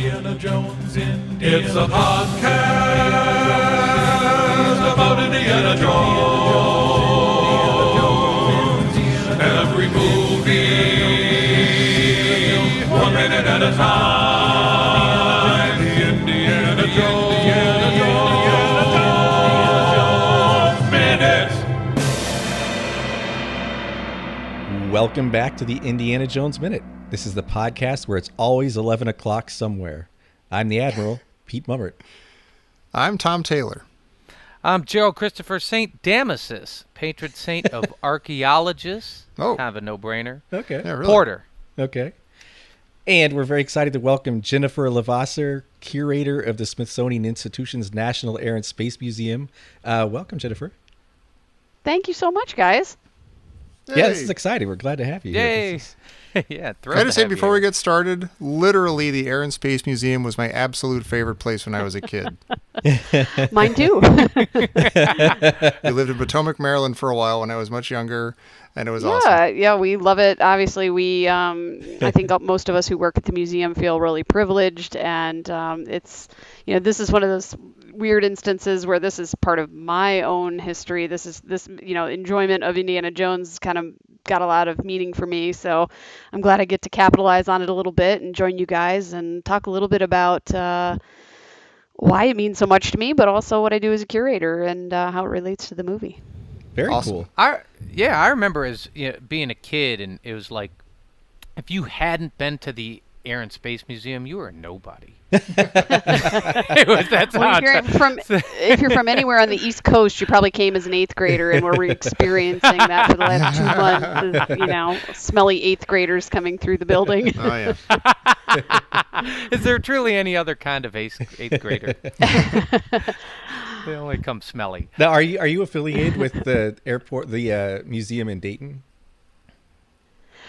Indiana Jones. It's a podcast about Indiana Jones. Every movie, 1 minute at a time. The Indiana Jones Minute. Welcome back to the Indiana Jones Minute. This is the podcast where it's always 11 o'clock somewhere. I'm the Admiral, Pete Mummert. I'm Tom Taylor. I'm Gerald Christopher St. Damasus, patron saint of archaeologists. Oh. Kind of a no-brainer. Okay. Yeah, really. Porter. Okay. And we're very excited to welcome Jennifer Levasseur, curator of the Smithsonian Institution's National Air and Space Museum. Welcome, Jennifer. Thank you so much, guys. Yeah, this is exciting. We're glad to have you here. Yay. This is- Yeah, Can I just say before we get started, literally the Air and Space Museum was my absolute favorite place when I was a kid. Mine too. We lived in Potomac, Maryland for a while when I was much younger, and it was awesome. Yeah, we love it. Obviously, I think most of us who work at the museum feel really privileged, and it's, this is one of those weird instances where this is part of my own history. This enjoyment of Indiana Jones kind of got a lot of meaning for me. So I'm glad I get to capitalize on it a little bit and join you guys and talk a little bit about why it means so much to me, but also what I do as a curator and how it relates to the movie. Very Awesome. cool. I remember as being a kid, and it was like, if you hadn't been to the Air and Space Museum, you were a nobody. If you're from anywhere on the East Coast, you probably came as an 8th grader, and we're experiencing that for the last 2 months. Smelly 8th graders coming through the building. Oh, yeah. Is there truly any other kind of eighth grader? They only come smelly. Now, are you affiliated with the museum in Dayton?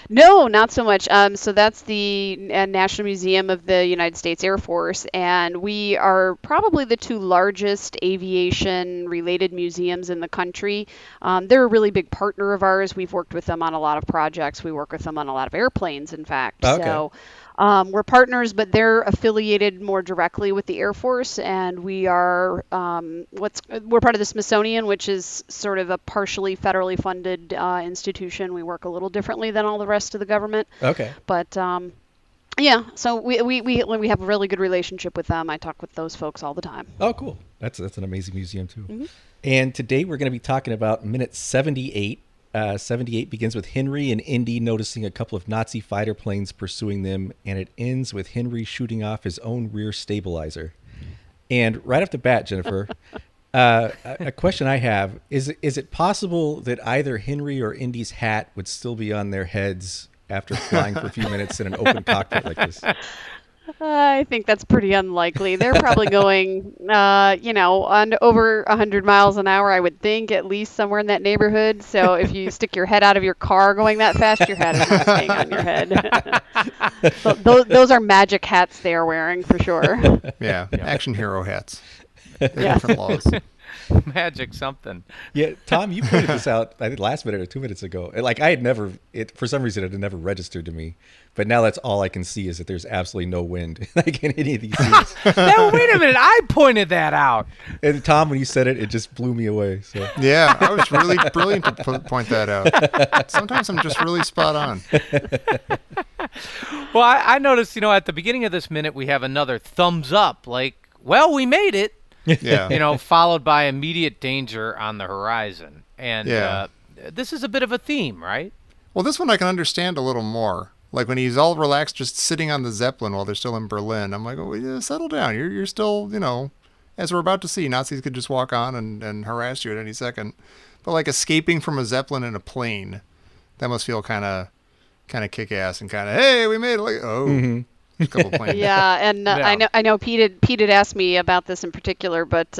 No, not so much. So that's the National Museum of the United States Air Force, and we are probably the 2 largest aviation-related museums in the country. They're a really big partner of ours. We've worked with them on a lot of projects. We work with them on a lot of airplanes, in fact. Okay. So we're partners, but they're affiliated more directly with the Air Force, and we are we're part of the Smithsonian, which is sort of a partially federally funded institution. We work a little differently than all the rest of the government. Okay. But so we have a really good relationship with them. I talk with those folks all the time. Oh, cool. That's an amazing museum, too. Mm-hmm. And today we're going to be talking about minute 78. 78 begins with Henry and Indy noticing a couple of Nazi fighter planes pursuing them, and it ends with Henry shooting off his own rear stabilizer. And right off the bat, Jennifer, a question I have is it possible that either Henry or Indy's hat would still be on their heads after flying for a few minutes in an open cockpit like this? I think that's pretty unlikely. They're probably going, on over 100 miles an hour, I would think, at least somewhere in that neighborhood. So if you stick your head out of your car going that fast, your hat is not staying on your head. So those are magic hats they are wearing for sure. Yeah, action hero hats. They're different laws. Magic something. Yeah, Tom, you pointed this out, I think last minute or 2 minutes ago. Like I had never, for some reason, it had never registered to me. But now that's all I can see is that there's absolutely no wind like in any of these scenes. Now, wait a minute. I pointed that out. And Tom, when you said it, it just blew me away. So Yeah, I was really brilliant to point that out. Sometimes I'm just really spot on. Well, I noticed, at the beginning of this minute, we have another thumbs up. Like, well, we made it. Yeah. Followed by immediate danger on the horizon. And Yeah. This is a bit of a theme, right? Well, this one I can understand a little more. Like when he's all relaxed, just sitting on the Zeppelin while they're still in Berlin. I'm like, oh, yeah, settle down. You're still, as we're about to see, Nazis could just walk on and harass you at any second. But like escaping from a Zeppelin in a plane, that must feel kind of kick-ass and kind of, hey, we made it. Like, oh, there's a couple planes. Yeah, and I know Pete had asked me about this in particular, but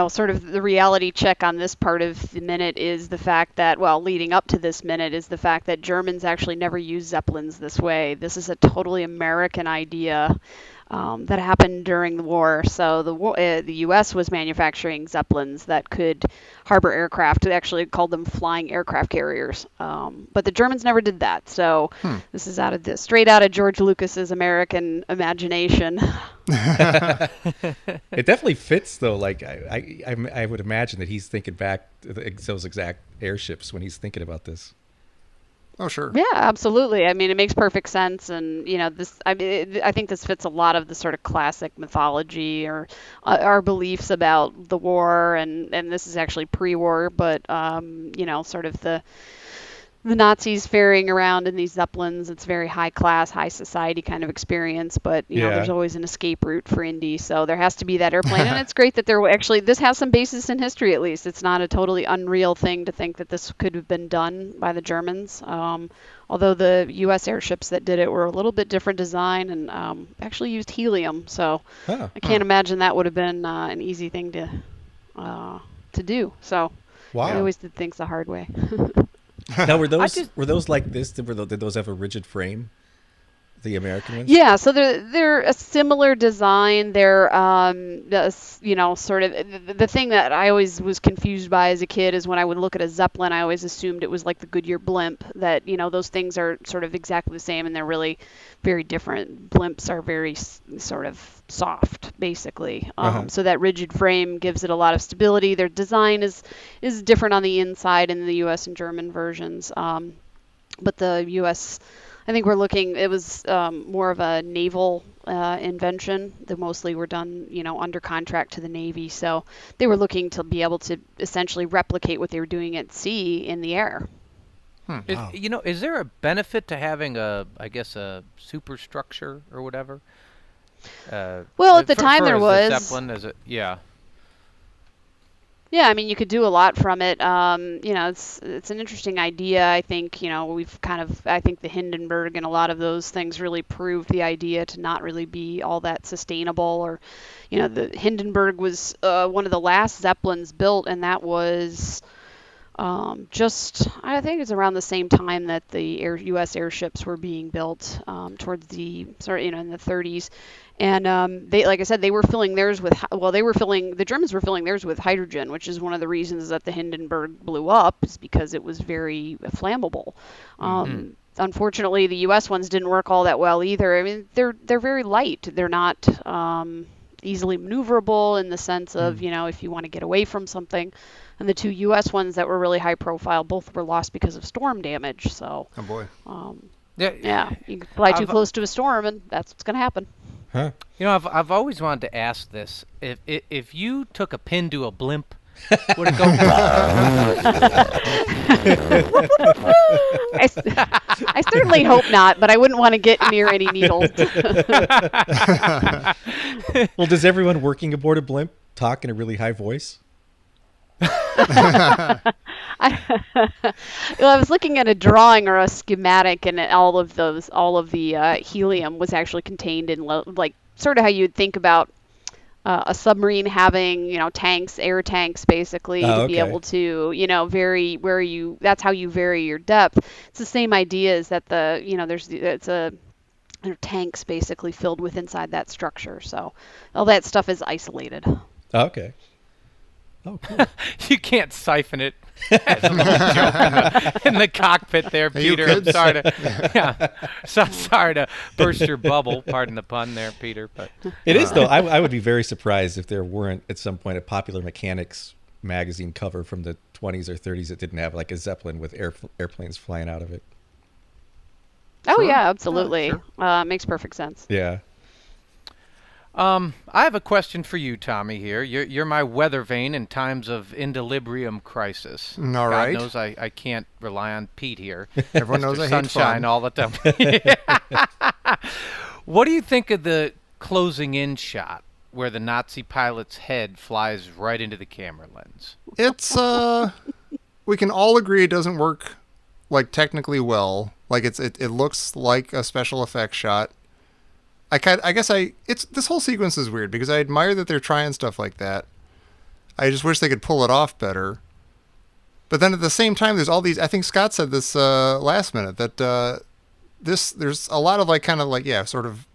sort of the reality check on this part of the minute is the fact that, leading up to this minute is the fact that Germans actually never used Zeppelins this way. This is a totally American idea. that happened during the war. So the U.S. was manufacturing Zeppelins that could harbor aircraft. They actually called them flying aircraft carriers. But the Germans never did that. So this is straight out of George Lucas's American imagination. It definitely fits, though. Like I would imagine that he's thinking back to those exact airships when he's thinking about this. Oh, sure. Yeah, absolutely. I mean, it makes perfect sense, and this. I think this fits a lot of the sort of classic mythology or our beliefs about the war, and this is actually pre-war, but sort of the Nazis ferrying around in these Zeppelins. It's very high class, high society kind of experience, but there's always an escape route for Indy, so there has to be that airplane. And it's great that this has some basis in history, at least. It's not a totally unreal thing to think that this could have been done by the Germans. Although the U.S. airships that did it were a little bit different design and actually used helium, so I can't imagine that would have been an easy thing to do. So I always did things the hard way. Now, were those like this? Did those have a rigid frame? The American ones? Yeah, so they're a similar design. They're sort of the thing that I always was confused by as a kid is when I would look at a Zeppelin, I always assumed it was like the Goodyear blimp. That those things are sort of exactly the same, and they're really very different. Blimps are very sort of soft, basically. So that rigid frame gives it a lot of stability. Their design is different on the inside in the U.S. and German versions, but the U.S. I think it was more of a naval invention. They mostly were done, under contract to the Navy. So they were looking to be able to essentially replicate what they were doing at sea in the air. Is there a benefit to having a superstructure or whatever? Well, at the time there was. Zeppelin, Yeah, I mean, you could do a lot from it. It's an interesting idea. I think, I think the Hindenburg and a lot of those things really proved the idea to not really be all that sustainable. Or, the Hindenburg was one of the last Zeppelins built, and that was I think it's around the same time that the U.S. airships were being built, towards in the 30s. And like I said, they were filling theirs with, the Germans were filling theirs with hydrogen, which is one of the reasons that the Hindenburg blew up, is because it was very flammable. Unfortunately, the U.S. ones didn't work all that well either. I mean, they're very light. They're not easily maneuverable in the sense of, if you want to get away from something. And the two U.S. ones that were really high profile, both were lost because of storm damage. So, oh boy, you can fly too close to a storm, and that's what's going to happen. Huh? I've always wanted to ask this: if you took a pin to a blimp, would it go? I certainly hope not, but I wouldn't want to get near any needles. Well, does everyone working aboard a blimp talk in a really high voice? I was looking at a drawing or a schematic, and all of the helium was actually contained in like sort of how you'd think about a submarine having tanks, air tanks, basically, to be able to vary that's how you vary your depth. It's the same idea as that there are tanks basically filled with inside that structure, so all that stuff is isolated. Okay. Oh, cool. You can't siphon it. That's a little joke in the cockpit there, Peter. I'm sorry to burst your bubble. Pardon the pun there, Peter. But it is, though. I would be very surprised if there weren't at some point a Popular Mechanics magazine cover from the 20s or 30s that didn't have like a Zeppelin with airplanes flying out of it. Oh, yeah, absolutely. Sure. Makes perfect sense. Yeah. I have a question for you, Tommy. Here, you're my weather vane in times of indilibrium crisis. All God right. knows I can't rely on Pete here. Everyone knows I hate sunshine fun. all the time. What do you think of the closing in shot where the Nazi pilot's head flies right into the camera lens? It's we can all agree it doesn't work like technically well. Like it looks like a special effects shot. This whole sequence is weird because I admire that they're trying stuff like that. I just wish they could pull it off better. But then at the same time, there's all these. I think Scott said this last minute that there's a lot of sort of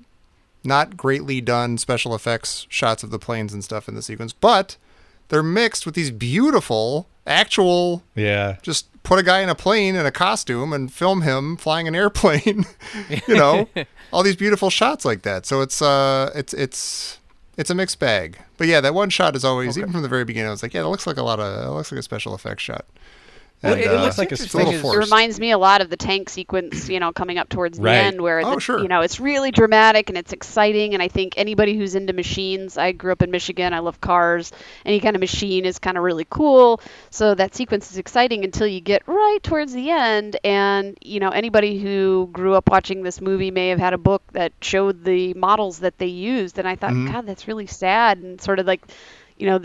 not greatly done special effects shots of the planes and stuff in the sequence, but they're mixed with these beautiful actual. Yeah. Just put a guy in a plane in a costume and film him flying an airplane. All these beautiful shots like that. So it's a mixed bag. But yeah, that one shot is always, even from the very beginning, I was like, yeah, it looks like a special effects shot. Well, And, it looks like it's a a little It forced. reminds me a lot of the tank sequence, coming up towards the Right. end, where Sure. it's really dramatic and it's exciting. And I think anybody who's into machines, I grew up in Michigan, I love cars. Any kind of machine is kind of really cool. So that sequence is exciting until you get right towards the end. And anybody who grew up watching this movie may have had a book that showed the models that they used. And I thought, God, that's really sad. And sort of like,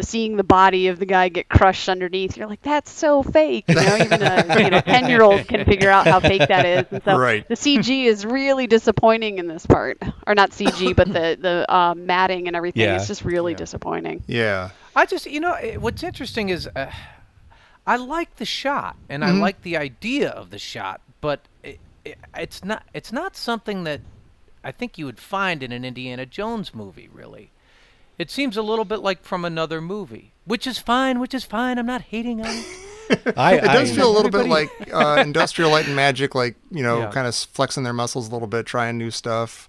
seeing the body of the guy get crushed underneath, you're like, that's so fake. Even a 10-year-old can figure out how fake that is. And so Right. the CG is really disappointing in this part, or not CG, but the matting and everything Yeah. is just really disappointing. Yeah. I just, what's interesting is I like the shot and I like the idea of the shot, but it's not something that I think you would find in an Indiana Jones movie, really. It seems a little bit like from another movie, which is fine. I'm not hating on it. It does feel a little bit like Industrial Light and Magic, like, kind of flexing their muscles a little bit, trying new stuff.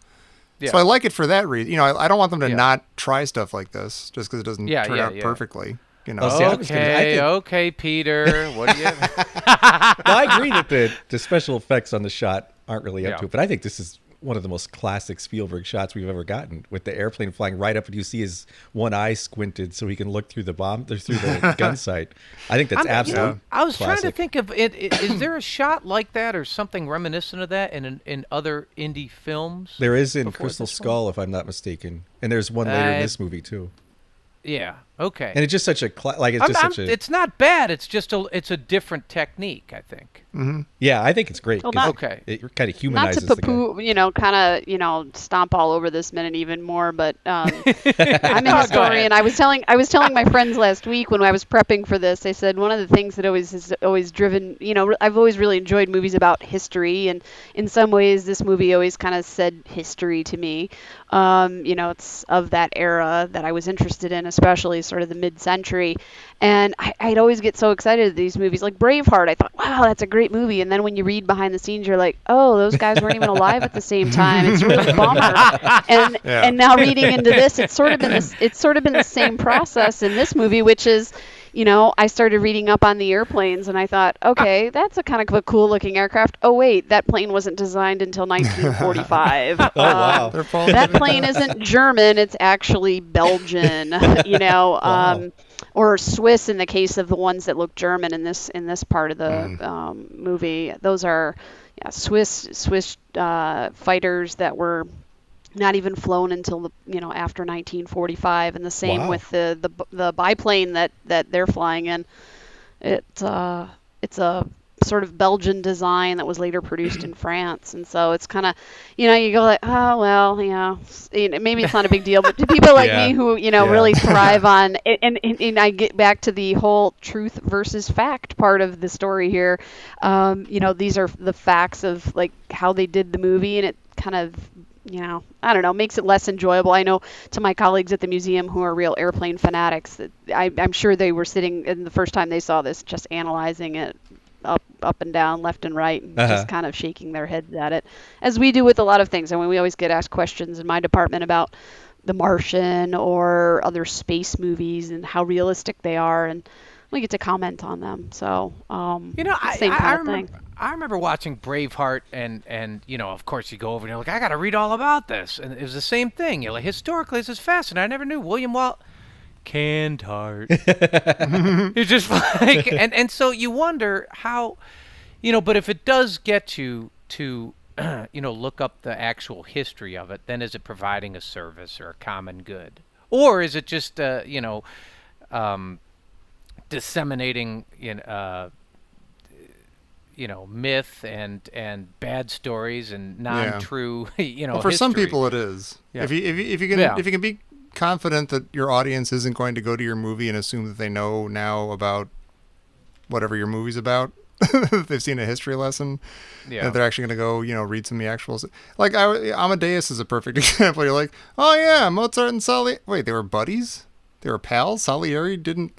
Yeah. So I like it for that reason. I don't want them to Yeah. not try stuff like this just because it doesn't turn out perfectly. Well, see, I was gonna- I think- Okay, Peter. What do you? Well, I agree that the special effects on the shot aren't really up Yeah. to it, but I think this is one of the most classic Spielberg shots we've ever gotten, with the airplane flying right up and you see his one eye squinted so he can look through the gun sight. I think that's absolute. I was trying to classic. think of it. Is there a shot like that or something reminiscent of that in other indie films? There is in before Crystal this one? Skull, if I'm not mistaken, and there's one later in this movie too. Yeah. Okay. And it's just such a It's not bad. It's just it's a different technique, I think. Yeah, I think it's great. Well, 'cause not- Okay. It kind of Not humanizes to the guy. poo-poo, kind of, stomp all over this minute even more, but I'm a Go historian. ahead. I was telling my friends last week when I was prepping for this. I said one of the things that has always driven, I've always really enjoyed movies about history, and in some ways this movie always kind of said history to me. It's of that era that I was interested in, especially sort of the mid-century. And I'd always get so excited at these movies, like Braveheart. I thought, wow, that's a great movie. And then when you read behind the scenes, you're like, oh, those guys weren't even alive at the same time. It's really a bummer. And now reading into this, it's sort of been the same process in this movie, which is, I started reading up on the airplanes and I thought, okay, that's a kind of a cool looking aircraft. Oh wait, that plane wasn't designed until 1945. Oh wow. That plane isn't German, it's actually Belgian, or Swiss in the case of the ones that look German in this part of the movie. Those are Swiss fighters that were not even flown until after 1945, and the same with the biplane that they're flying in. It's a sort of Belgian design that was later produced in France, and so it's kind of you go like, oh well, maybe it's not a big deal, but to people like me who really thrive on and I get back to the whole truth versus fact part of the story here. These are the facts of like how they did the movie, and it kind of I don't know, makes it less enjoyable. I know to my colleagues at the museum who are real airplane fanatics, that I'm sure they were sitting, and the first time they saw this, just analyzing it up and down, left and right, and just kind of shaking their heads at it, as we do with a lot of things. I mean, we always get asked questions in my department about The Martian or other space movies and how realistic they are, and we get to comment on them. So, same kind of thing. I remember watching Braveheart, and of course you go over and you're like, I got to read all about this, and it was the same thing. You're like, historically, this is fascinating. I never knew William canned heart. It's just like, and so you wonder how, but if it does get you to, look up the actual history of it, then is it providing a service or a common good, or is it just, disseminating, myth and bad stories and non-true, Well, for some history. people it is. Yeah. If you can be confident that your audience isn't going to go to your movie and assume that they know now about whatever your movie's about, they've seen a history lesson. Yeah. And they're actually going to go, read some of the actual. Like Amadeus is a perfect example. You're like, oh yeah, Mozart and Salieri. Wait, they were buddies. They were pals. Salieri didn't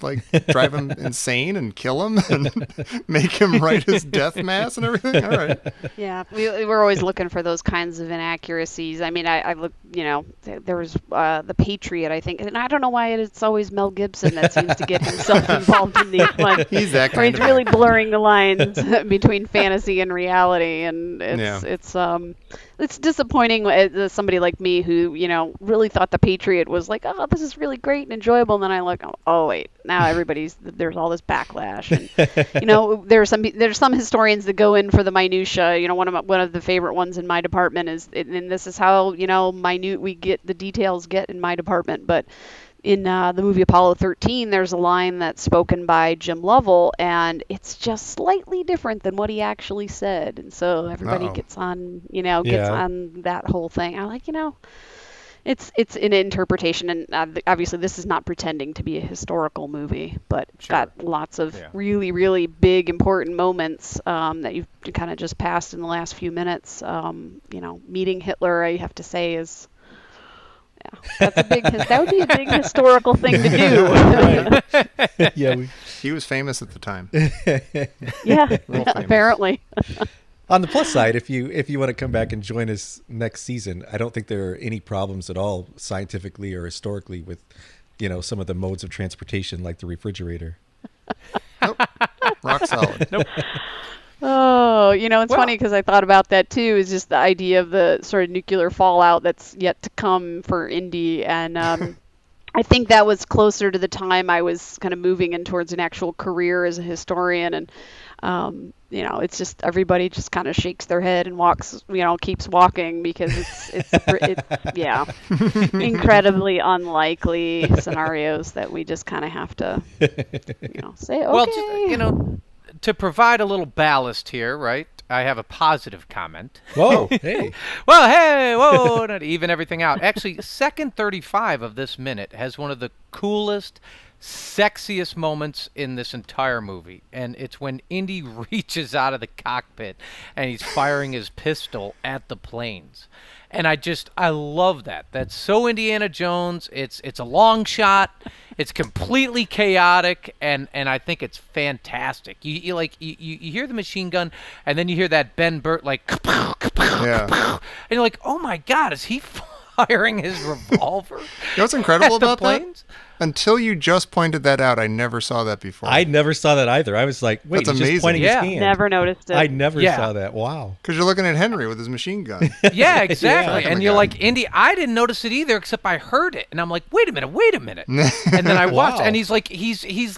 drive him insane and kill him and make him write his death mass and everything. All right. Yeah, we're always looking for those kinds of inaccuracies. I mean, I look, there was The Patriot, I think, and I don't know why it's always Mel Gibson that seems to get himself involved in these ones. He's that where kind he's of really guy. blurring the lines between fantasy and reality, and it's disappointing as somebody like me who really thought The Patriot was like, oh, this is really great and enjoyable, and then I look, oh wait, now there's all this backlash, and there's some historians that go in for the minutia. One of the favorite ones in my department is, and this is how minute the details get in my department, but in the movie Apollo 13, there's a line that's spoken by Jim Lovell, and it's just slightly different than what he actually said, and so everybody Uh-oh. gets on that whole thing. I'm like, it's an interpretation, and obviously this is not pretending to be a historical movie, but it's got lots of really, really big, important moments that you've kind of just passed in the last few minutes. Meeting Hitler, I have to say, is... Yeah, that would be a big historical thing to do. Yeah, He was famous at the time. Yeah, Real famous. apparently. on the plus side, if you want to come back and join us next season, I don't think there are any problems at all scientifically or historically with, some of the modes of transportation like the refrigerator. Nope. Rock solid. Nope. Oh, it's funny because I thought about that too, is just the idea of the sort of nuclear fallout that's yet to come for Indy. And I think that was closer to the time I was kind of moving in towards an actual career as a historian. And, it's just everybody just kind of shakes their head and walks, keeps walking because it's incredibly unlikely scenarios that we just kind of have to, say, okay. Well, just, to provide a little ballast here, right? I have a positive comment. Whoa, hey. Well, hey, whoa, not even everything out. Actually, second 35 of this minute has one of the coolest, sexiest moments in this entire movie. And it's when Indy reaches out of the cockpit and he's firing his pistol at the planes. And I love that. That's so Indiana Jones. It's a long shot. It's completely chaotic, and I think it's fantastic. You hear the machine gun, and then you hear that Ben Burt Yeah. and you're like, oh my God, is he firing his revolver? What's incredible at the about that? planes? Until you just pointed that out, I never saw that before. I never saw that either. I was like, wait, That's he's amazing. just pointing Yeah. his hand. Never noticed it. I never Yeah. saw that. Wow. Because you're looking at Henry with his machine gun. Yeah, exactly. Yeah. And you're like, Indy, I didn't notice it either, except I heard it, and I'm like, wait a minute. And then I watched, Wow. and he's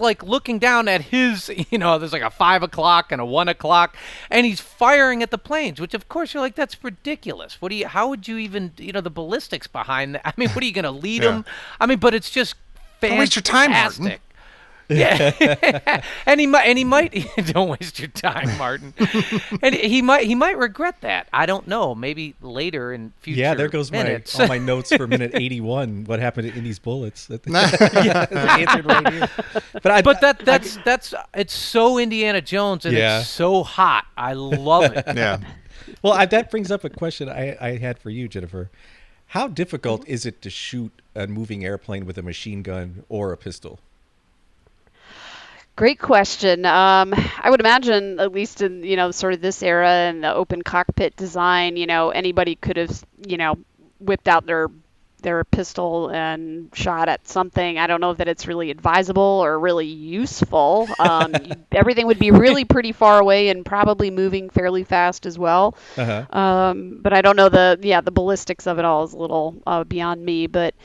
like looking down at his, there's like a 5 o'clock and a 1 o'clock, and he's firing at the planes, which of course you're like, that's ridiculous. How would you even, the ballistics behind that? I mean, what are you gonna lead Yeah. them? I mean, but it's just fantastic. Don't waste your time, Martin. Yeah, and he might don't waste your time, Martin. And he might regret that. I don't know. Maybe later in future. Yeah, there goes minutes. all my notes for minute 81. What happened to Indy's bullets? Yeah, it's answered right here. But that's it's so Indiana Jones, and Yeah. it's so hot. I love it. Yeah. Well, that brings up a question I had for you, Jennifer. How difficult is it to shoot a moving airplane with a machine gun or a pistol? Great question. I would imagine, at least in sort of this era and the open cockpit design, anybody could have whipped out their pistol and shot at something. I don't know that it's really advisable or really useful. Everything would be really pretty far away and probably moving fairly fast as well. Uh-huh. But I don't know the ballistics of it all is a little beyond me. But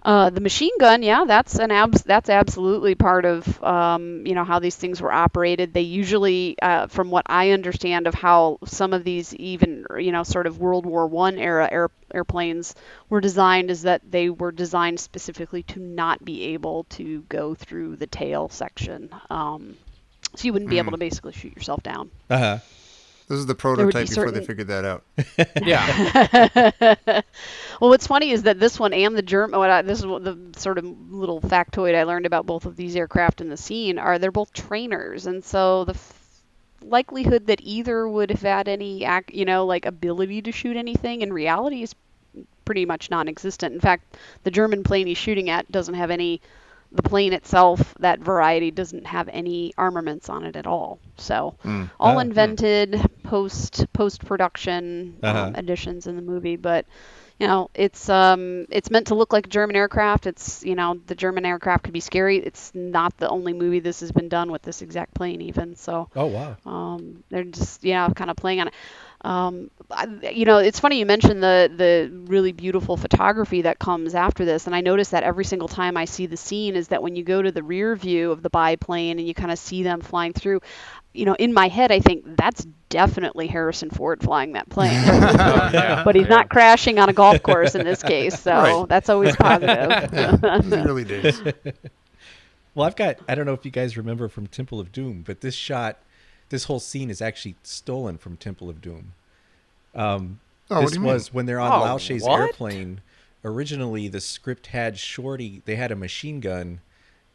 the machine gun, that's absolutely part of how these things were operated. They usually, from what I understand of how some of these even sort of World War I era airplanes were designed, is that they were designed specifically to not be able to go through the tail section. So you wouldn't be able to basically shoot yourself down. Uh-huh. This is the would be prototype before they certain- figured that out. Yeah. Well, what's funny is that this one and the German, this is the sort of little factoid I learned about both of these aircraft in the scene, they're both trainers, and so likelihood that either would have had any like ability to shoot anything in reality is pretty much non-existent. In fact, the German plane he's shooting at doesn't have any. The plane itself, that variety, doesn't have any armaments on it at all. So all invented post production additions in the movie. But it's meant to look like a German aircraft. It's the German aircraft could be scary. It's not the only movie this has been done with this exact plane even. So oh wow, they're just kind of playing on it. It's funny you mentioned the really beautiful photography that comes after this, and I notice that every single time I see the scene is that when you go to the rear view of the biplane and you kind of see them flying through, in my head I think that's definitely Harrison Ford flying that plane. But he's not crashing on a golf course in this case, so that's always positive. The early days. Well, I don't know if you guys remember from Temple of Doom, but this whole scene is actually stolen from Temple of Doom. This was when they're on Lao She's airplane. Originally, the script had Shorty. They had a machine gun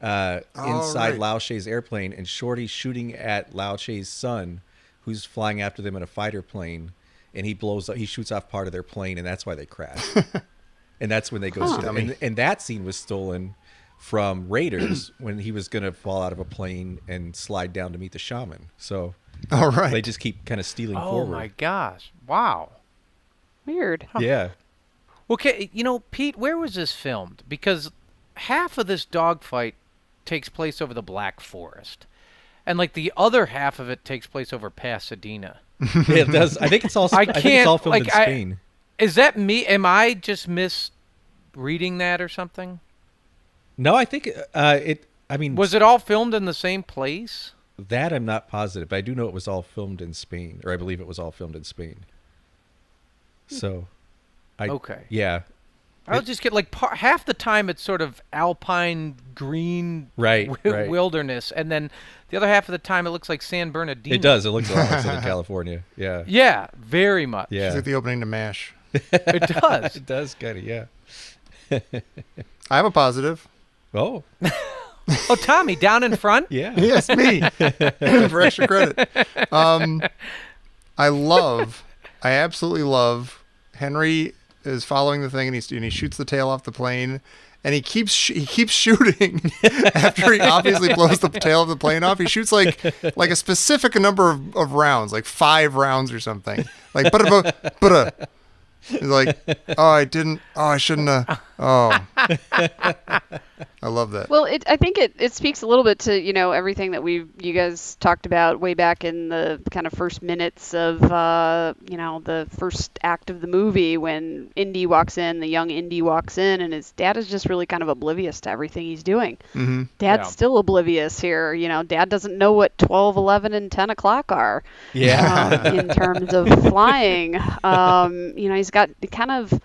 inside Lao She's airplane, and Shorty's shooting at Lao She's son, who's flying after them in a fighter plane, and he shoots off part of their plane, and that's why they crash. And that's when they go. And that scene was stolen from Raiders when he was going to fall out of a plane and slide down to meet the shaman. So they just keep kind of stealing forward. Oh my gosh. Wow. Weird. Huh. Yeah. Okay, Pete, where was this filmed? Because half of this dogfight takes place over the Black Forest. And like the other half of it takes place over Pasadena. Yeah, it does. I think it's all filmed in Spain. Is that me? Am I just misreading that or something? No, I think was it all filmed in the same place? That I'm not positive, but I do know it was all filmed in Spain, or I believe it was all filmed in Spain. So, okay, yeah, I'll just get like half the time it's sort of alpine green wilderness, and then the other half of the time it looks like San Bernardino. It does. It looks a lot like Southern California. Yeah. Yeah, very much. Yeah. It's like the opening to MASH. It does. It does, kind of. Yeah. I have a positive. Oh. Oh, Tommy, down in front? Yeah. Yes, me. For extra credit. I absolutely love Henry is following the thing, and he shoots the tail off the plane, and he keeps shooting after he obviously blows the tail of the plane off. He shoots like a specific number of rounds, like 5 rounds or something. Like, but he's like, I shouldn't have. Oh. I love that. Well, I think it speaks a little bit to, everything that you guys talked about way back in the kind of first minutes of, the first act of the movie when the young Indy walks in, and his dad is just really kind of oblivious to everything he's doing. Mm-hmm. Dad's still oblivious here. Dad doesn't know what 12, 11, and 10 o'clock are. Yeah. In terms of flying. He's got kind of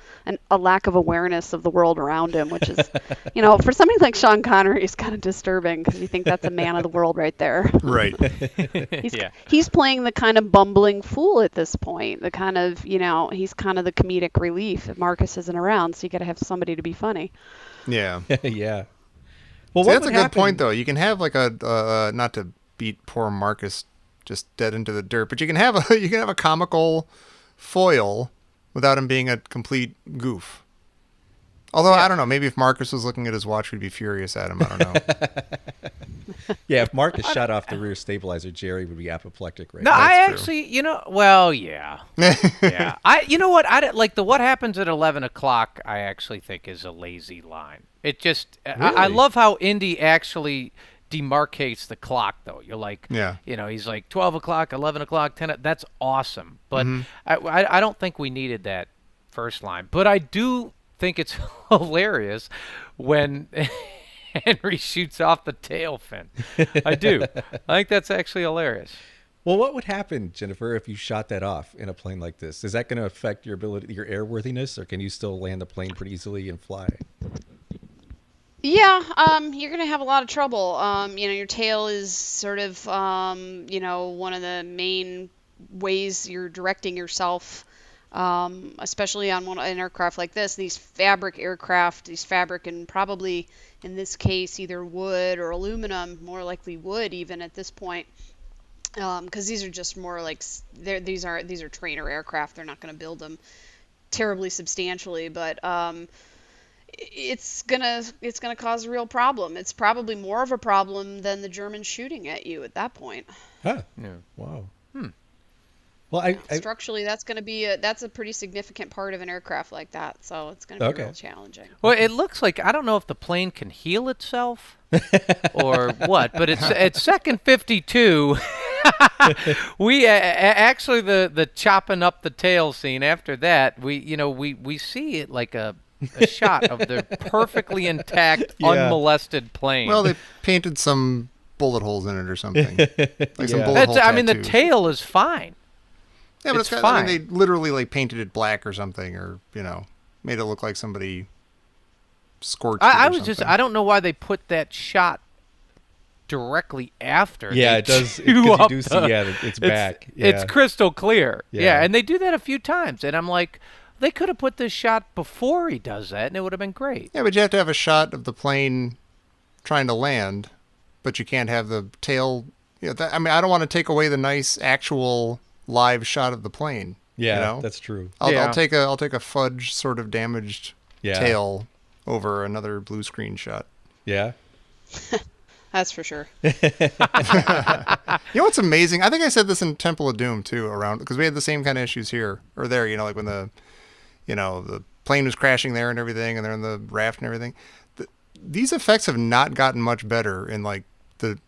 a lack of awareness of the world around him, which is, for somebody like Sean Connery, is kind of disturbing because you think that's a man of the world right there. Right. He's playing the kind of bumbling fool at this point. The kind of, he's kind of the comedic relief if Marcus isn't around, so you got to have somebody to be funny. Yeah. Yeah. Well, that's a good point, though. You can have like not to beat poor Marcus just dead into the dirt, but you can have a comical foil without him being a complete goof. Although, I don't know, maybe if Marcus was looking at his watch, we'd be furious at him. I don't know. Yeah, if Marcus shot off the rear stabilizer, Jerry would be apoplectic right now. No, I actually, yeah. Yeah. What happens at 11 o'clock, I actually think is a lazy line. It just, really? I love how Indy actually demarcates the clock, though. You're like, he's like 12 o'clock, 11 o'clock, 10, that's awesome. But I don't think we needed that first line. But I do think it's hilarious when Henry shoots off the tail fin. I do. I think that's actually hilarious. Well, what would happen, Jennifer, if you shot that off in a plane like this? Is that going to affect your airworthiness, or can you still land the plane pretty easily and fly? Yeah, you're going to have a lot of trouble. Your tail is sort of, one of the main ways you're directing yourself, especially on an aircraft like this. These fabric and probably in this case either wood or aluminum, more likely wood even at this point. because these are just more like these are trainer aircraft. They're not going to build them terribly substantially, but it's gonna cause a real problem. It's probably more of a problem than the Germans shooting at you at that point. Huh. Yeah. Wow. Well, I Structurally, that's a pretty significant part of an aircraft like that. So it's gonna be Okay. real challenging. Well, it looks like, I don't know if the plane can heal itself or what, but it's second 52. We actually the chopping up the tail scene after that, we see it like a shot of the perfectly intact, Yeah. unmolested plane. Well, they painted some bullet holes in it or something. Like some Yeah. bullet hole I mean, the tattoos. tail is fine. Yeah, but it's it's got, I mean, fine. they literally like painted it black or something, or made it look like somebody scorched it I or was just, something. I don't know why they put that shot directly after. yeah, they it does. chew Because you up do see, the- it's back. Yeah. It's crystal clear. Yeah. Yeah, and they do that a few times, and I'm like, they could have put this shot before he does that, and it would have been great. Yeah, but you have to have a shot of the plane trying to land, but you can't have the tail. I mean, I don't want to take away the nice actual live shot of the plane. Yeah, that's true. Yeah. I'll take a fudge sort of damaged Yeah. tail over another blue screen shot. Yeah. That's for sure. You know what's amazing? I think I said this in Temple of Doom too, around because we had the same kind of issues here or there. Like when the plane was crashing there and everything, and they're in the raft and everything. These effects have not gotten much better in like the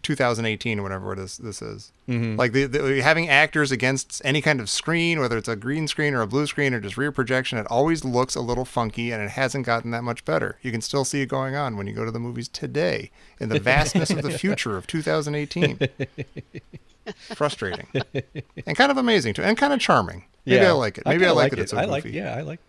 2018 or whatever this is. Mm-hmm. Like having actors against any kind of screen, whether it's a green screen or a blue screen or just rear projection, it always looks a little funky, and it hasn't gotten that much better. You can still see it going on when you go to the movies today in the vastness of the future of 2018. Frustrating and kind of amazing too, and kind of charming. Maybe I like it. Maybe I like that it's so goofy. I like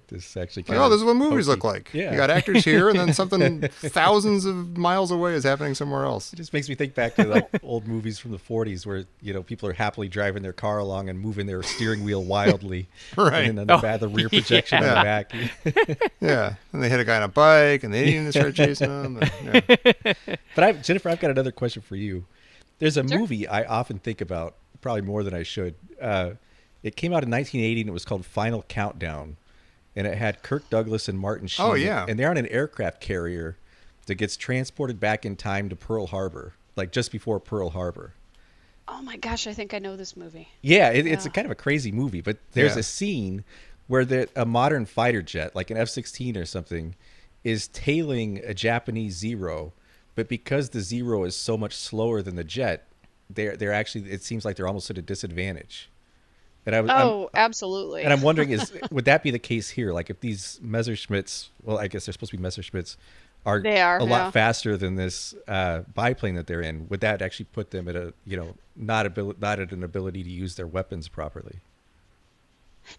this actually. Like, oh, this is what movies look like. Yeah. You got actors here, and then something thousands of miles away is happening somewhere else. It just makes me think back to like old movies from the 40s where people are happily driving their car along and moving their steering wheel wildly, Right. And then the rear projection in the back. Yeah, and they hit a guy on a bike, and they didn't start chasing him. And, yeah. But Jennifer, I've got another question for you. There's a movie I often think about, probably more than I should. It came out in 1980, and it was called Final Countdown. And it had Kirk Douglas and Martin Sheen. Oh, yeah. And they're on an aircraft carrier that gets transported back in time to Pearl Harbor, like just before Pearl Harbor. Oh my gosh, I think I know this movie. Yeah, it's a kind of a crazy movie, but there's Yeah. a scene where a modern fighter jet, like an F-16 or something, is tailing a Japanese Zero, but because the Zero is so much slower than the jet, they're actually, it seems like they're almost at a disadvantage. And Absolutely. I'm wondering, would that be the case here? Like if these Messerschmitts, well, I guess they're supposed to be Messerschmitts, are a lot faster than this biplane that they're in, would that actually put them at a, not at an ability to use their weapons properly?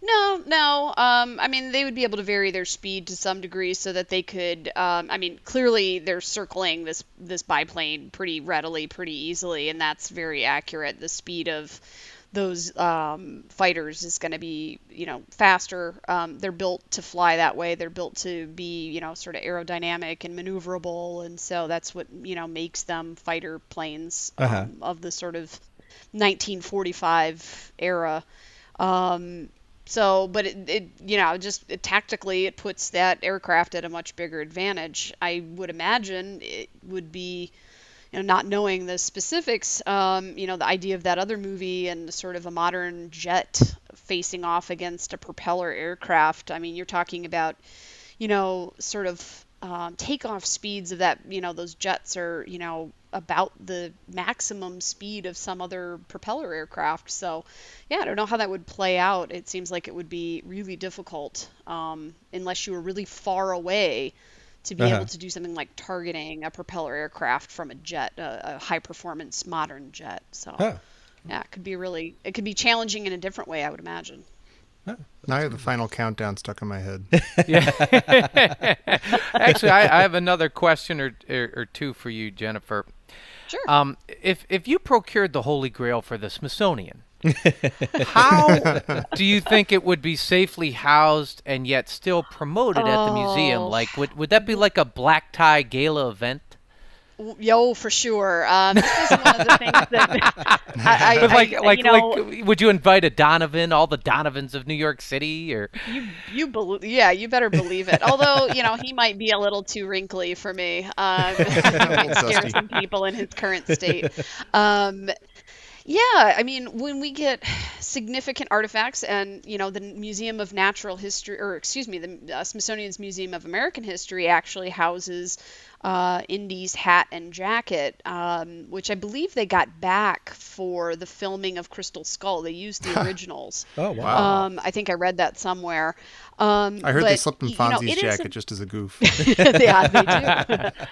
No. I mean, they would be able to vary their speed to some degree so that they could. I mean, clearly they're circling this biplane pretty readily, pretty easily, and that's very accurate. The speed of those fighters is going to be, faster. They're built to fly that way. They're built to be, sort of aerodynamic and maneuverable, and so that's what makes them fighter planes of the sort of 1945 era. But it tactically it puts that aircraft at a much bigger advantage. I would imagine it would be, not knowing the specifics, the idea of that other movie and sort of a modern jet facing off against a propeller aircraft. I mean, you're talking about, sort of takeoff speeds of that, those jets are, about the maximum speed of some other propeller aircraft. So, yeah, I don't know how that would play out. It seems like it would be really difficult unless you were really far away to be able to do something like targeting a propeller aircraft from a jet, a high-performance modern jet. So, yeah, it could be challenging in a different way, I would imagine. Now I have the Final Countdown stuck in my head. Yeah. Actually, I have another question or two for you, Jennifer. Sure. If you procured the Holy Grail for the Smithsonian, how do you think it would be safely housed and yet still promoted at the museum? Like, would that be like a black tie gala event? Yo, for sure. This is one of the things that But you know, like, would you invite a Donovan, all the Donovans of New York City, or? yeah, you better believe it. Although, you know, he might be a little too wrinkly for me. He might scare Dusty. some people in his current state. Um, Yeah, I mean, when we get significant artifacts, and you know, the Museum of Natural History, or excuse me, the Smithsonian's Museum of American History actually houses Indy's hat and jacket, which I believe they got back for the filming of Crystal Skull. They used the originals. Oh, wow. I think I read that somewhere. I heard they But slipped him you know, Fonzie's it is jacket just as a goof. yeah, they do.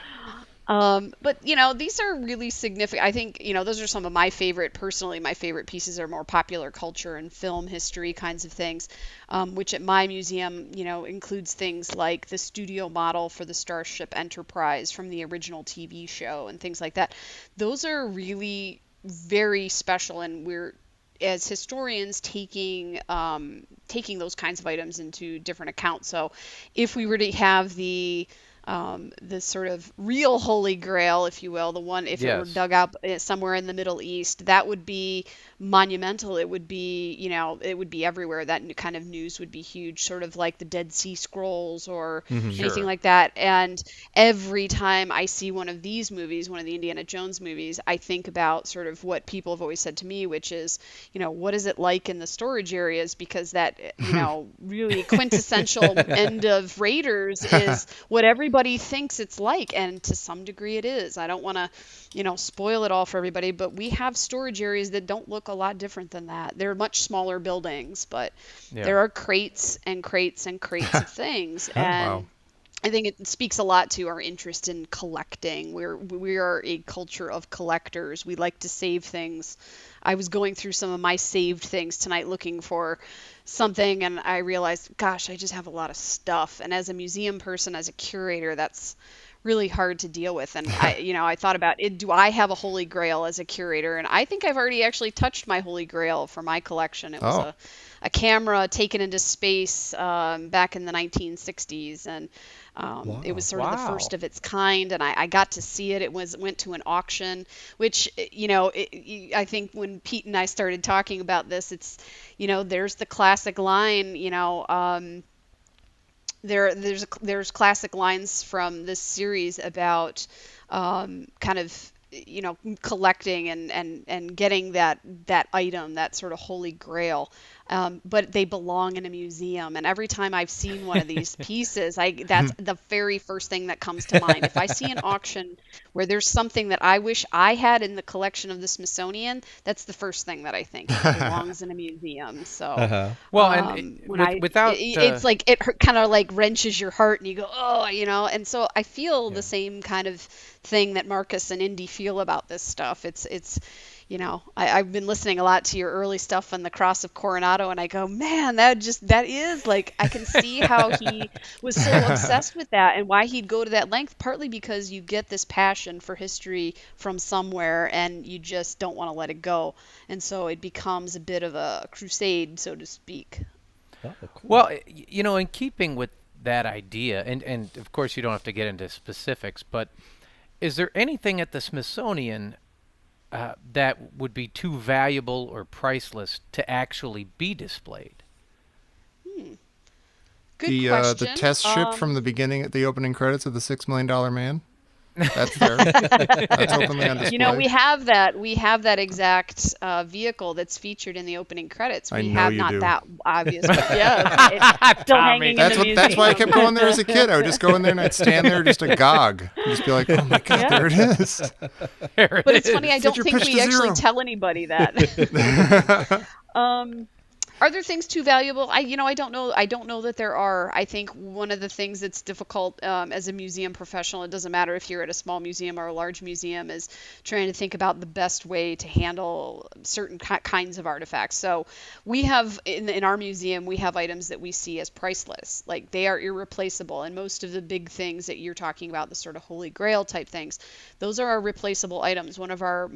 But you know, these are really significant. I think, you know, those are some of my favorite, personally, my favorite pieces are more popular culture and film history kinds of things, which at my museum, you know, includes things like the studio model for the Starship Enterprise from the original TV show and things like that. Those are really very special, and we're, as historians, taking those kinds of items into different accounts. So if we were to have the sort of real Holy Grail, if you will, the one, if it were Yes. dug up somewhere in the Middle East, that would be monumental. It would be, you know, it would be everywhere. That kind of news would be huge, sort of like the Dead Sea Scrolls or anything Sure. like that. And every time I see one of these movies, one of the Indiana Jones movies, I think about sort of what people have always said to me, which is, you know, what is it like in the storage areas? Because that, you know, really quintessential end of Raiders is what everybody thinks it's like, and to some degree it is. I don't want to, you know, spoil it all for everybody, but we have storage areas that don't look a lot different than that. They're much smaller buildings, but Yeah. there are crates and crates and crates of things. And Wow. I think it speaks a lot to our interest in collecting. We are a culture of collectors. We like to save things. I was going through some of my saved things tonight looking for something, and I realized, gosh, I just have a lot of stuff. And as a museum person, as a curator, that's really hard to deal with. And I thought about it. Do I have a holy grail as a curator? And I think I've already actually touched my holy grail for my collection. It was Oh. a camera taken into space back in the 1960s, and it was sort of the first Wow. of its kind, and I got to see it. It went to an auction, which, you know, I think when Pete and I started talking about this, it's, you know, there's the classic line, you know, there's classic lines from this series about kind of, you know, collecting and getting that item, that sort of holy grail. But they belong in a museum, and every time I've seen one of these pieces, that's the very first thing that comes to mind. If I see an auction where there's something that I wish I had in the collection of the Smithsonian, that's the first thing that I think. It belongs in a museum. So Uh-huh. Well, and without it's like it kind of like wrenches your heart, and you go, oh, you know. And so I feel the same kind of thing that Marcus and Indy feel about this stuff. It's you know, I've been listening a lot to your early stuff on the Cross of Coronado, and I go, man, that is like, I can see how he was so obsessed with that and why he'd go to that length, partly because you get this passion for history from somewhere and you just don't want to let it go. And so it becomes a bit of a crusade, so to speak. Oh, cool. Well, you know, in keeping with that idea, and of course you don't have to get into specifics, but is there anything at the Smithsonian that would be too valuable or priceless to actually be displayed? Good The question. test ship from the beginning at the opening credits of the $6 Million Man. That's there. That's openly on display. You know, we have that exact vehicle that's featured in the opening credits. I We know have you not do. that obvious, but yeah, it's still Tommy. hanging in the That's why I museum. kept going there as a kid. I would just go in there and I'd stand there just agog. And just be like, oh my God, Yeah. there it is. But it's funny, I Set don't your think pitch we to actually zero. tell anybody that. Are there things too valuable? I don't know. I don't know that there are. I think one of the things that's difficult as a museum professional, it doesn't matter if you're at a small museum or a large museum, is trying to think about the best way to handle certain kinds of artifacts. So we have, in our museum, we have items that we see as priceless. Like, they are irreplaceable. And most of the big things that you're talking about, the sort of Holy Grail type things, those are our replaceable items. One of our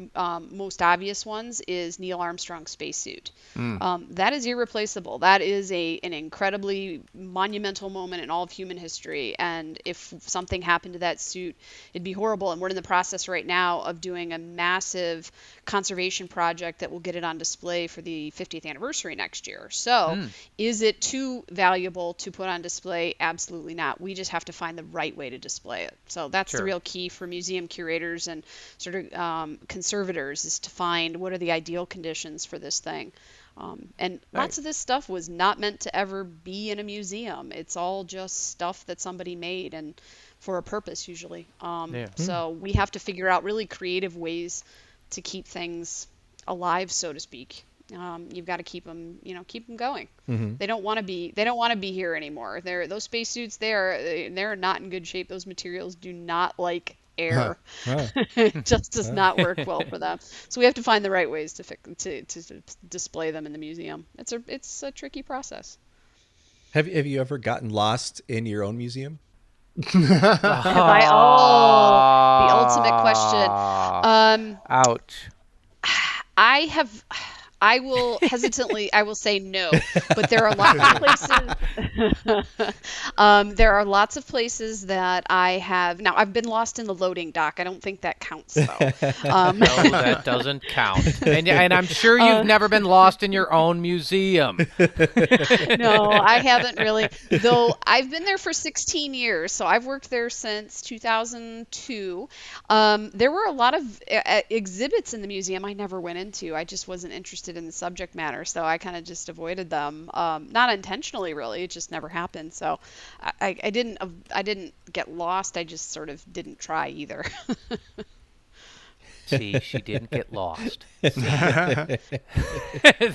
most obvious ones is Neil Armstrong's spacesuit. That is irreplaceable. That is an incredibly monumental moment in all of human history. And if something happened to that suit, it'd be horrible. And we're in the process right now of doing a massive conservation project that will get it on display for the 50th anniversary next year. So is it too valuable to put on display? Absolutely not. We just have to find the right way to display it. So that's the real key for museum curators and sort of conservators, is to find what are the ideal conditions for this thing. And lots of this stuff was not meant to ever be in a museum. It's all just stuff that somebody made, and for a purpose usually. So we have to figure out really creative ways to keep things alive, so to speak. You've got to keep them going. They don't want to be here anymore. Those spacesuits, they're not in good shape. Those materials do not like air. It just does not work well for them. So we have to find the right ways to display them in the museum. It's a tricky process. Have you ever gotten lost in your own museum? The ultimate question. Ouch. I will say no, but there are lots of places. There are lots of places that I have. Now, I've been lost in the loading dock. I don't think that counts, though. No, that doesn't count. And I'm sure you've never been lost in your own museum. No, I haven't really. Though I've been there for 16 years, so I've worked there since 2002. There were a lot of exhibits in the museum I never went into. I just wasn't interested in the subject matter, so I kind of just avoided them. Not intentionally, really. It just never happened. So I didn't get lost. I just sort of didn't try either. See, she didn't get lost.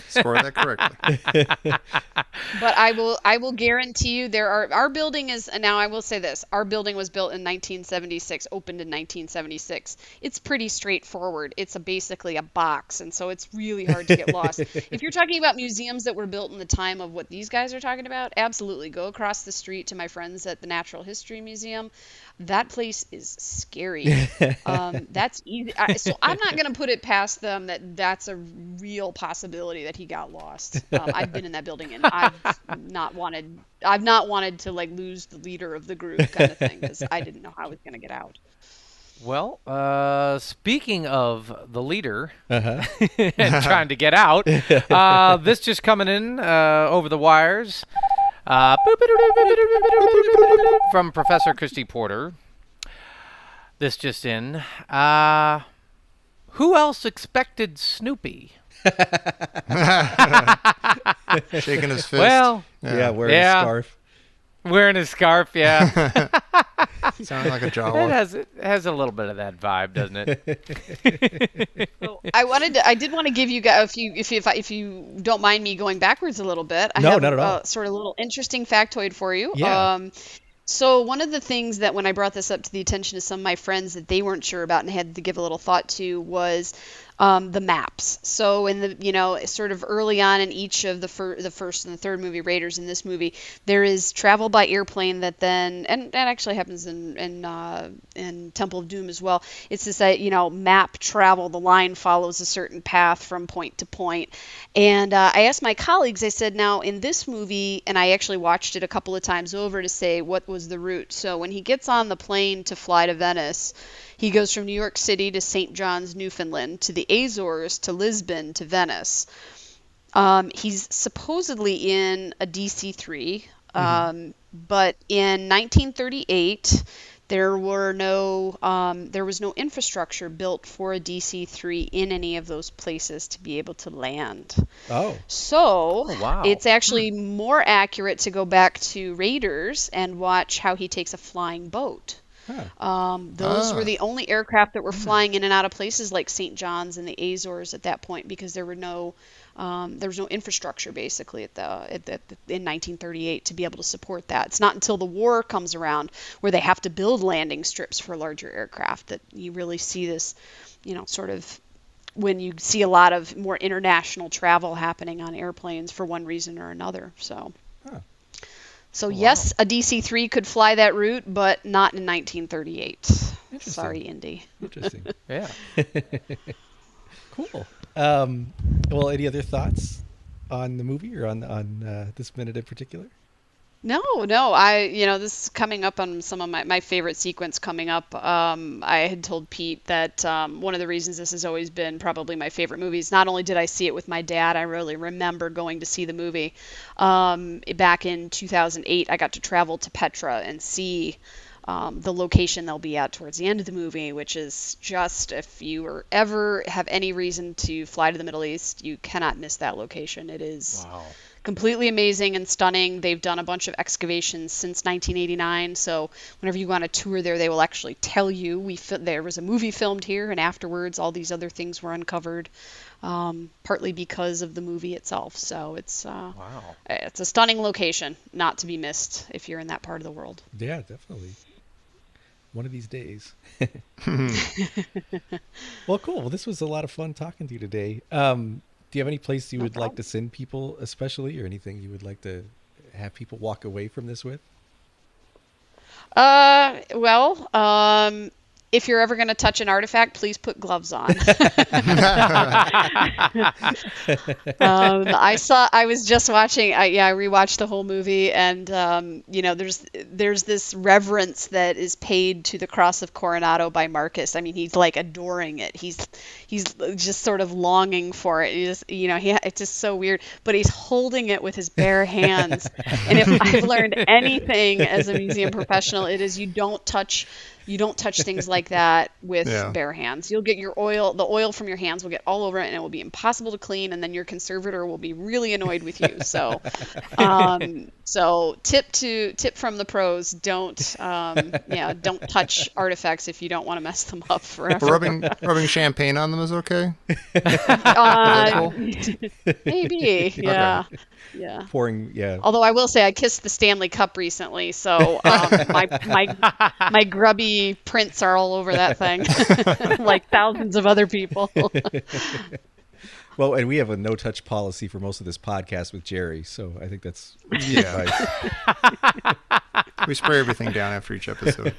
Score that correctly. But I will guarantee you our building is, and now I will say this, our building was built in 1976, opened in 1976. It's pretty straightforward. It's basically a box, and so it's really hard to get lost. If you're talking about museums that were built in the time of what these guys are talking about, absolutely go across the street to my friends at the Natural History Museum. That place is scary. That's easy. So I'm not going to put it past them that's a real possibility that he got lost. I've been in that building, and I've not wanted to like lose the leader of the group kind of thing, because I didn't know how I was going to get out. Well, speaking of the leader and trying to get out, this just coming in over the wires. From Professor Christy Porter. This just in. Who else expected Snoopy? Shaking his fist. Well, Wearing a scarf. Wearing a scarf, yeah. Sounding like a Jawa. It has a little bit of that vibe, doesn't it? So I did want to give you guys, if you don't mind me going backwards a little bit. I No, have not at all. Sort of little interesting factoid for you. Yeah. So one of the things that when I brought this up to the attention of some of my friends that they weren't sure about and had to give a little thought to was the maps. So in the sort of early on in each of the first and the third movie, Raiders, in this movie, there is travel by airplane that then, and that actually happens in Temple of Doom as well. It's this map travel. The line follows a certain path from point to point. And I asked my colleagues. I said, now in this movie, and I actually watched it a couple of times over to say what was the route. So when he gets on the plane to fly to Venice, he goes from New York City to St. John's, Newfoundland, to the Azores, to Lisbon, to Venice. He's supposedly in a DC-3, but in 1938, there was no infrastructure built for a DC-3 in any of those places to be able to land. So it's actually more accurate to go back to Raiders and watch how he takes a flying boat. Those were the only aircraft that were flying in and out of places like St. John's and the Azores at that point, because there was no infrastructure basically in 1938 to be able to support that. It's not until the war comes around where they have to build landing strips for larger aircraft that you really see this, sort of when you see a lot of more international travel happening on airplanes for one reason or another. So yes, a DC-3 could fly that route, but not in 1938. Sorry, Indy. Interesting. Yeah. Cool. Well, any other thoughts? on the movie or on this minute in particular? No, this is coming up on some of my favorite sequence coming up. I had told Pete that one of the reasons this has always been probably my favorite movie is not only did I see it with my dad, I really remember going to see the movie. Back in 2008, I got to travel to Petra and see the location they'll be at towards the end of the movie, which is just, if you ever have any reason to fly to the Middle East, you cannot miss that location. It is completely amazing and stunning. They've done a bunch of excavations since 1989, so whenever you go on a tour there, they will actually tell you there was a movie filmed here, and afterwards all these other things were uncovered, partly because of the movie itself. So it's a stunning location, not to be missed if you're in that part of the world. Yeah, definitely. One of these days. Well, cool. Well, this was a lot of fun talking to you today. Do you have any place you would like to send people, especially, or anything you would like to have people walk away from this with? If you're ever going to touch an artifact, please put gloves on. I was just watching, I rewatched the whole movie, and there's this reverence that is paid to the Cross of Coronado by Marcus. I mean, he's like adoring it. He's just sort of longing for it. It's just so weird, but he's holding it with his bare hands. And if I've learned anything as a museum professional, it is you don't touch things like that with bare hands. You'll get the oil from your hands will get all over it, and it will be impossible to clean, and then your conservator will be really annoyed with you. So, tip from the pros: don't touch artifacts if you don't want to mess them up forever. Rubbing champagne on them is okay. Maybe, yeah. Okay. Yeah. Pouring, yeah. Although I will say I kissed the Stanley Cup recently, so my grubby prints are all over that thing, like thousands of other people. Well, and we have a no-touch policy for most of this podcast with Jerry, so I think that's advice. We spray everything down after each episode.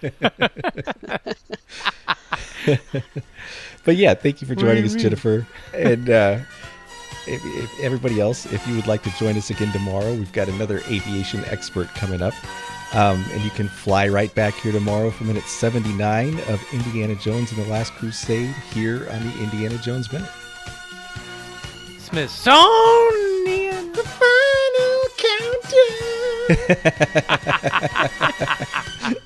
But yeah, thank you for joining us, Jennifer. And if everybody else, if you would like to join us again tomorrow, we've got another aviation expert coming up. And you can fly right back here tomorrow for minute 79 of Indiana Jones and the Last Crusade here on the Indiana Jones Minute. Smithsonian. The final countdown.